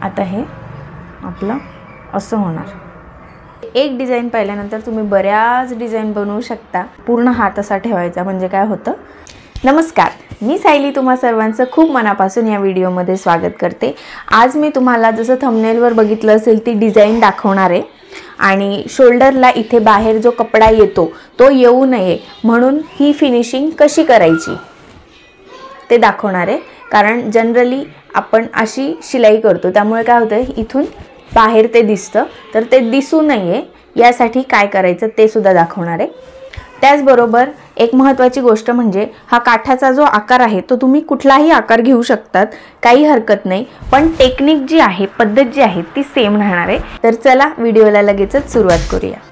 आता हे आपलं असं होणार। एक डिझाइन पाहिल्यानंतर तुम्ही बऱ्याच डिझाइन बनवू शकता। पूर्ण हात असा ठेवायचा म्हणजे काय होतं। नमस्कार, मी सायली तुम्हा सर्वांचं खूप मनापासून या व्हिडिओमध्ये स्वागत करते। आज मी तुम्हाला जसं थंबनेलवर बघितलं असेल ती डिझाइन दाखवणार आहे आणि शोल्डरला इथे बाहेर जो कपडा येतो तो येऊ नये म्हणून ही फिनिशिंग कशी करायची ते दाखवणार आहे। कारण जनरली आपण अशी शिलाई करतो त्यामुळे काय होतं इथून बाहेर ते दिसतं, तर ते दिसू नये यासाठी काय करायचं ते सुद्धा दाखवणार आहे। त्याचबरोबर एक महत्त्वाची गोष्ट म्हणजे हा काठाचा जो आकार आहे तो तुम्ही कुठलाही आकार घेऊ शकतात, काही हरकत नाही, पण टेक्निक जी आहे, पद्धत जी आहे ती सेम राहणार आहे। तर चला व्हिडिओला लगेचच सुरुवात करूया।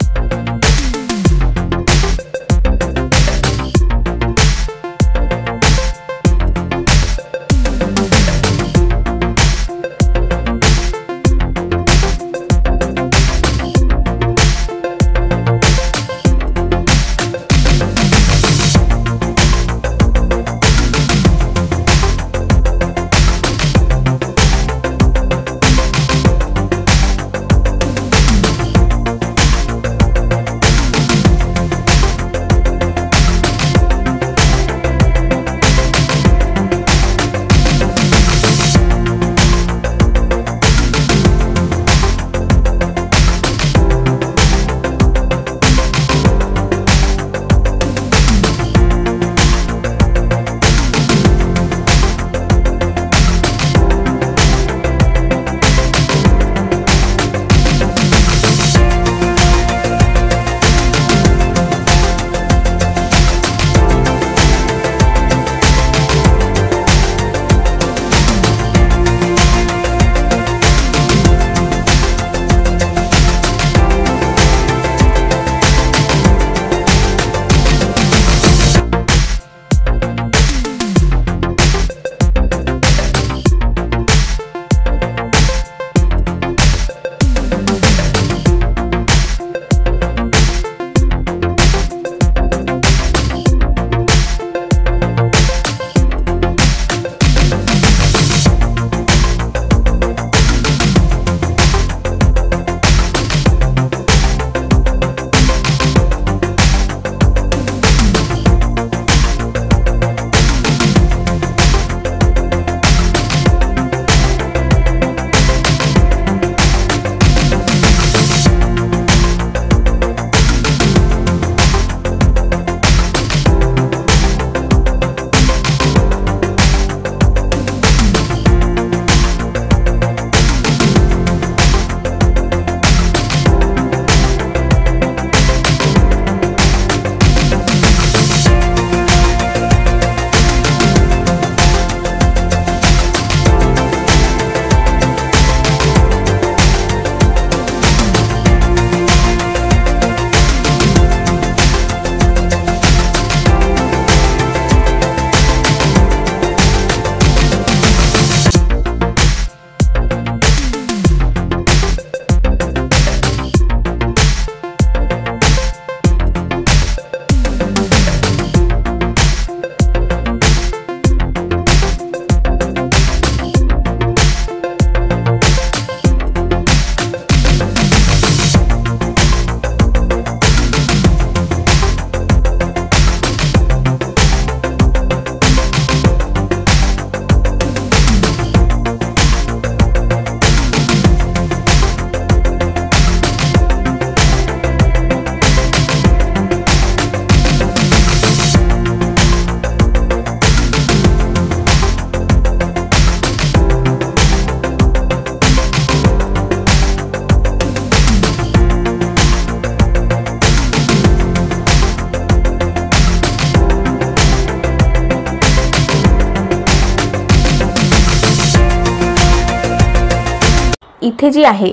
इथे जी आहे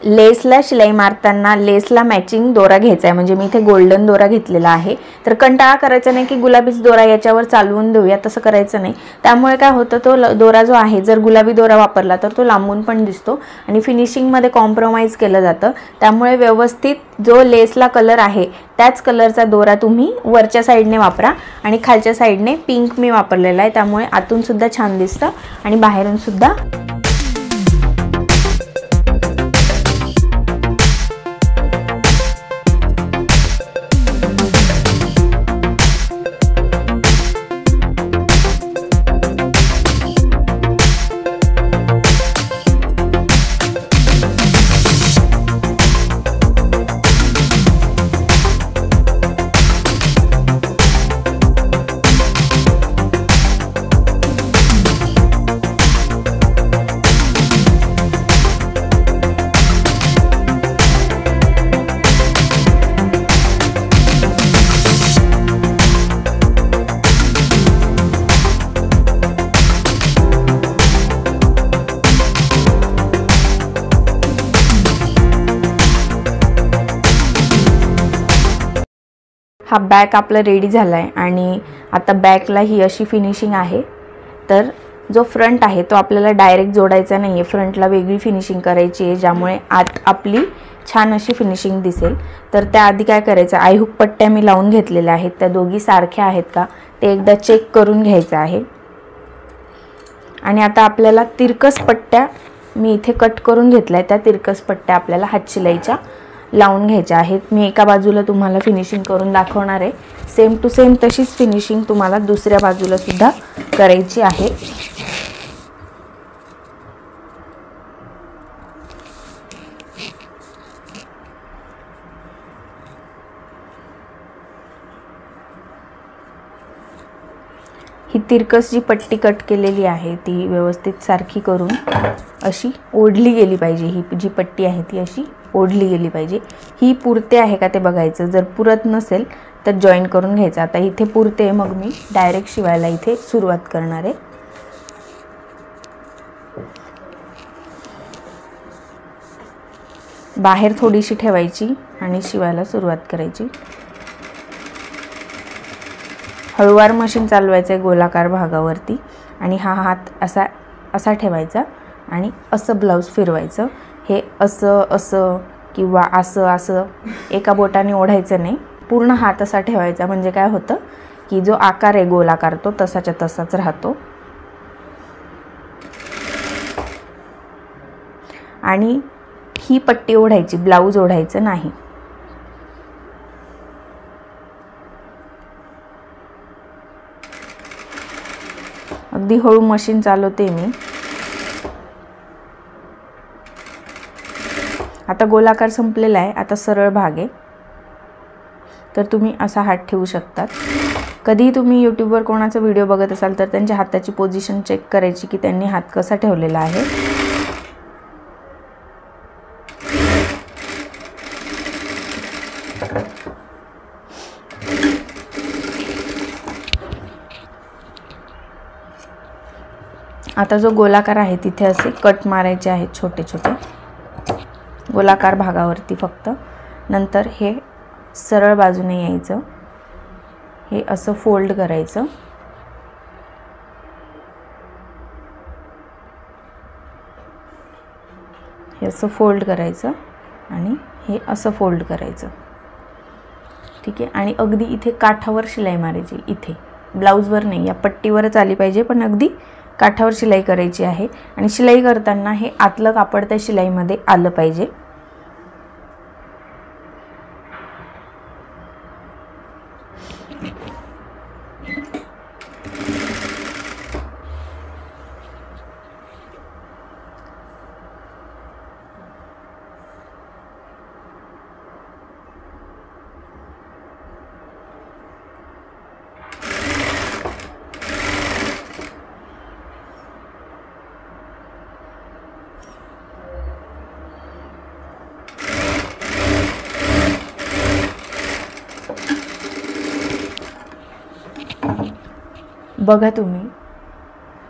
लेसला शिलाई मारताना लेसला मॅचिंग दोरा घ्यायचा आहे। म्हणजे मी इथे गोल्डन दोरा घेतलेला आहे। तर कंटाळा करायचा नाही की गुलाबीच दोरा याच्यावर चालवून देऊया, तसं करायचं नाही। त्यामुळे काय होतं तो दोरा जो आहे जर गुलाबी दोरा वापरला तर तो लांबून पण दिसतो आणि फिनिशिंगमध्ये कॉम्प्रोमाइज केलं जातं। त्यामुळे व्यवस्थित जो लेसला कलर आहे त्याच कलरचा दोरा तुम्ही वरच्या साइडने वापरा आणि खालच्या साइडने पिंक मी वापरलेला आहे, त्यामुळे आतून सुद्धा छान दिसतं आणि बाहेरून सुद्धा। हा बॅक आपला रेडी झाला आहे आणि आता बॅकला ही अशी फिनिशिंग आहे. तर जो फ्रंट आहे तो आपल्याला डायरेक्ट जोडायचा नाही आहे, फ्रंटला वेगळी फिनिशिंग करायची आहे, ज्यामुळे आत आपली छान अशी फिनिशिंग दिसेल. तर त्याआधी काय करायचं, आयहुक पट्ट्या मी लावून घेतलेल्या आहेत, त्या दोघी सारख्या आहेत का ते एकदा चेक करून घ्यायचं आहे. आणि आता आपल्याला तिरकस पट्ट्या मी इथे कट करून घेतल्या आहे, त्या तिरकस पट्ट्या आपल्याला हातशिलाईच्या लावून घ्यायच्या आहेत. मी एका बाजूला तुम्हाला फिनिशिंग करून दाखवणार आहे, सेम टू सेम तशीच फिनिशिंग तुम्हाला दुसऱ्या बाजूला सुद्धा करायची आहे. ही तिरकस जी पट्टी कट केलेली आहे ती व्यवस्थित सारखी करून अशी ओढली गेली पाहिजे. ही जी पट्टी आहे ती अशी ओढली गेली पाहिजे. ही पुरते आहे का ते बघायचं, जर पुरत नसेल तर जॉईन करून घ्यायचं. आता इथे पुरते, मग मी डायरेक्ट शिवायला इथे सुरुवात करणार आहे. बाहेर थोडीशी ठेवायची आणि शिवायला सुरुवात करायची. हळूवार मशीन चालवायचं आहे गोलाकार भागावरती आणि हा हात असा असा ठेवायचा आणि असं ब्लाऊज फिरवायचं. हे असं असं किंवा असं असं एका बोटाने ओढायचं नाही, पूर्ण हात असा ठेवायचा. म्हणजे काय होतं की जो आकार आहे गोलाकार तो तसाच्या तसाच राहतो. आणि ही पट्टी ओढायची, ब्लाऊज ओढायचं नाही. अगदी हळू मशीन चालवते मी. आता गोलाकार संपलेला आहे, आता सरळ भाग आहे. तर तुम्ही असा हात ठेवू शकतात. कधीही तुम्ही यूट्यूबवर कोणाचा व्हिडिओ बघत असाल तर त्यांच्या हाताची पोझिशन चेक करायची की त्यांनी हात कसा ठेवलेला आहे. आता जो गोलाकार आहे तिथे असे कट मारायचे आहेत छोटे छोटे गोलाकार भागावरती फक्त. नंतर हे सरळ बाजूने यायचं, हे असं फोल्ड करायचं. हे असं फोल्ड करायचं आणि हे असं फोल्ड करायचं. ठीक आहे. आणि अगदी इथे काठावर शिलाई मारायची, इथे ब्लाऊजवर नाही, या पट्टीवरच आली पाहिजे, पण अगदी काठावर शिलाई करायची आहे. आणि शिलाई करताना हे आतलं कापड त्या शिलाईमध्ये आलं पाहिजे. बघा तुम्ही,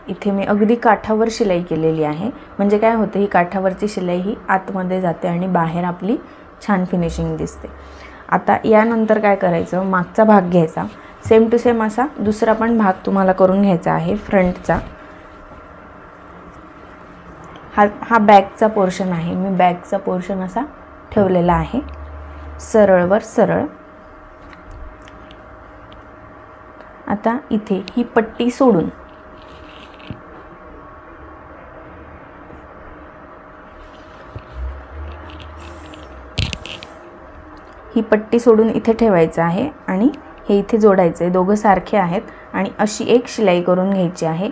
इथे मी अगदी काठावर शिलाई केलेली आहे. म्हणजे काय होतं, ही काठावरची शिलाई ही आतमध्ये जाते आणि बाहेर आपली छान फिनिशिंग दिसते. आता यानंतर काय करायचं, मागचा भाग घ्यायचा, सेम टू सेम असा दुसरा पण भाग तुम्हाला करून घ्यायचा आहे फ्रंटचा. हा बॅकचा पोर्शन आहे, मी बॅकचा पोर्शन असा ठेवलेला आहे सरळवर सरळ. आता इथे ही पट्टी सोडून इथे ठेवायचं आहे आणि हे इथे जोडायचं आहे. दोघं सारखे आहेत आणि अशी एक शिलाई करून घ्यायची आहे.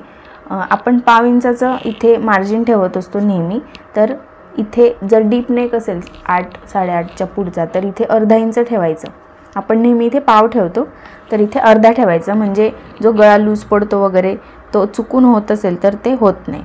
आपण पाव इंचाचं इथे मार्जिन ठेवत असतो नेहमी. तर इथे जर डीप नेक असेल 8 8.5च्या पुढचा तर इथे अर्धा इंच ठेवायचं. आपण नेहमी इथे पाव ठेवतो तर इथे अर्धा ठेवायचा, म्हणजे जो गळा लूज पडतो वगैरे तो चुकून होत असेल तर ते होत नाही.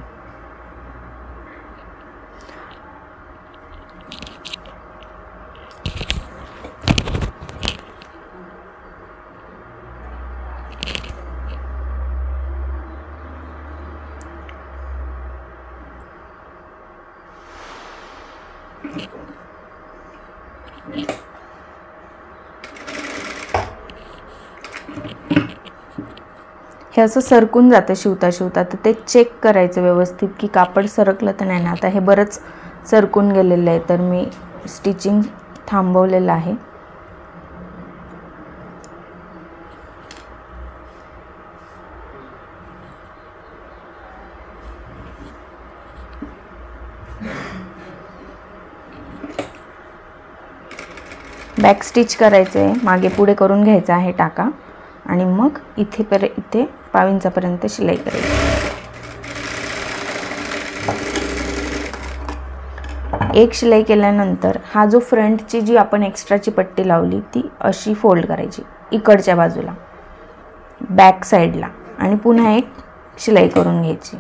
हे असं सरकून जातं शिवता शिवता, तर ते चेक करायचं व्यवस्थित की कापड सरकलं तर नाही ना. आता हे बरंच सरकून गेलेलं आहे, तर मी स्टिचिंग थांबवलेलं आहे. बॅक स्टिच करायचं आहे, मागे पुढे करून घ्यायचा आहे टाका आणि मग इथे 1.5 इंचापर्यंत शिलाई करायची. एक शिलाई केल्यानंतर हा जो फ्रंटची जी आपण एक्स्ट्राची पट्टी लावली ती अशी फोल्ड करायची इकडच्या बाजूला बॅक साईडला आणि पुन्हा एक शिलाई करून घ्यायची.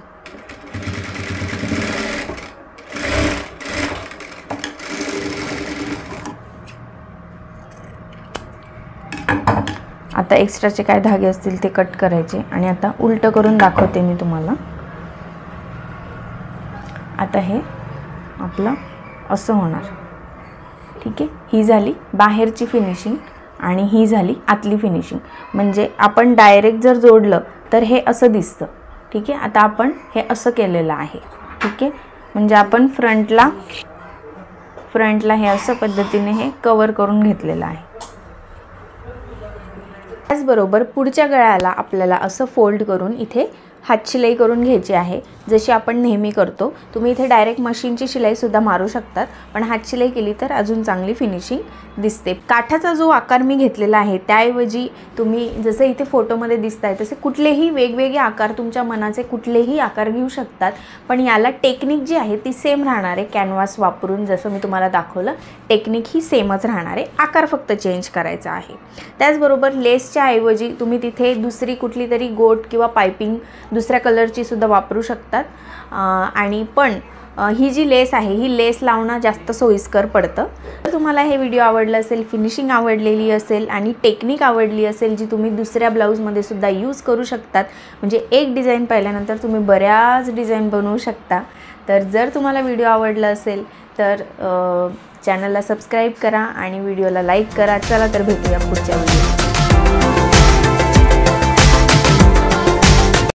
आता एक्स्ट्राचे काय धागे असतील ते कट करायचे आणि आता उलटं करून दाखवते मी तुम्हाला. आता हे आपलं असं होणार. ठीक आहे, ही झाली बाहेरची फिनिशिंग आणि ही झाली आतली फिनिशिंग. म्हणजे आपण डायरेक्ट जर जोडलं तर हे असं दिसतं. ठीक आहे, आता आपण हे असं केलेलं आहे. ठीक आहे, म्हणजे आपण फ्रंटला हे असं पद्धतीने हे कवर करून घेतलेलं आहे. त्याचबरोबर पुढच्या गळ्याला आपल्याला असं फोल्ड करून इथे हातशिलाई करून घ्यायची आहे, जशी आपण नेहमी करतो. तुम्ही इथे डायरेक्ट मशीनची शिलाईसुद्धा मारू शकतात, पण हातशिलाई केली तर अजून चांगली फिनिशिंग दिसते. काठाचा जो आकार मी घेतलेला आहे त्याऐवजी तुम्ही जसं इथे फोटोमध्ये दिसत आहे तसे कुठलेही वेगवेगळे आकार, तुमच्या मनाचे कुठलेही आकार घेऊ शकतात. पण याला टेक्निक जी आहे ती सेम राहणार आहे. कॅनव्हास वापरून जसं मी तुम्हाला दाखवलं टेक्निक ही सेमच राहणार आहे, आकार फक्त चेंज करायचा आहे. त्याचबरोबर लेसच्या ऐवजी तुम्ही तिथे दुसरी कुठली तरी गोट किंवा पायपिंग दुसऱ्या कलरची सुद्धा वापरू शकतात. आणि पण ही जी लेस आहे ही लेस लावणं जास्त सोयीस्कर पडतं. जर तुम्हाला हे व्हिडिओ आवडला असेल, फिनिशिंग आवडलेली असेल आणि टेक्निक आवडली असेल जी तुम्ही दुसऱ्या ब्लाऊजमध्ये सुद्धा यूज करू शकतात, म्हणजे एक डिझाईन पाहिल्यानंतर तुम्ही बऱ्याच डिझाईन बनवू शकता. तर जर तुम्हाला व्हिडिओ आवडला असेल तर चॅनलला सबस्क्राईब करा आणि व्हिडिओला लाईक करा. चला तर भेटूया पुढच्या व्हिडिओ.